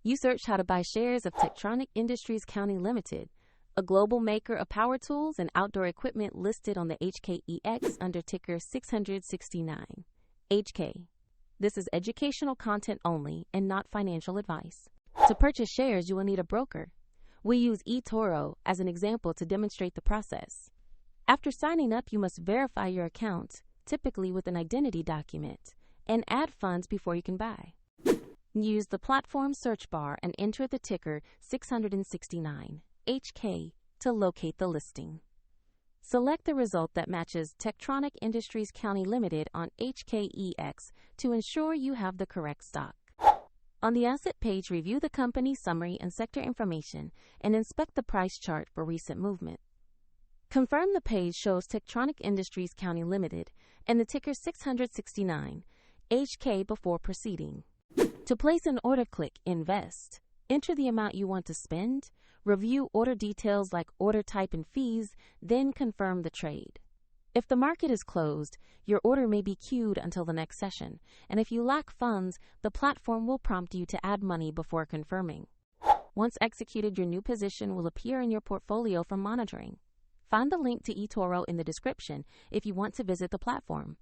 You search how to buy shares of Techtronic Industries Co Ltd, a global maker of power tools and outdoor equipment listed on the HKEX under ticker 669. HK. This is educational content only and not financial advice. To purchase shares, you will need a broker. We use eToro as an example to demonstrate the process. After signing up, you must verify your account, typically with an identity document, and add funds before you can buy. Use the platform search bar and enter the ticker 669, HK, to locate the listing. Select the result that matches Techtronic Industries Co Ltd on HKEX to ensure you have the correct stock. On the asset page, review the company summary and sector information and inspect the price chart for recent movement. Confirm the page shows Techtronic Industries Co Ltd and the ticker 669, HK before proceeding. To place an order, click Invest. Enter the amount you want to spend, review order details like order type and fees, then confirm the trade. If the market is closed, your order may be queued until the next session, and if you lack funds, the platform will prompt you to add money before confirming. Once executed, your new position will appear in your portfolio for monitoring. Find the link to eToro in the description if you want to visit the platform.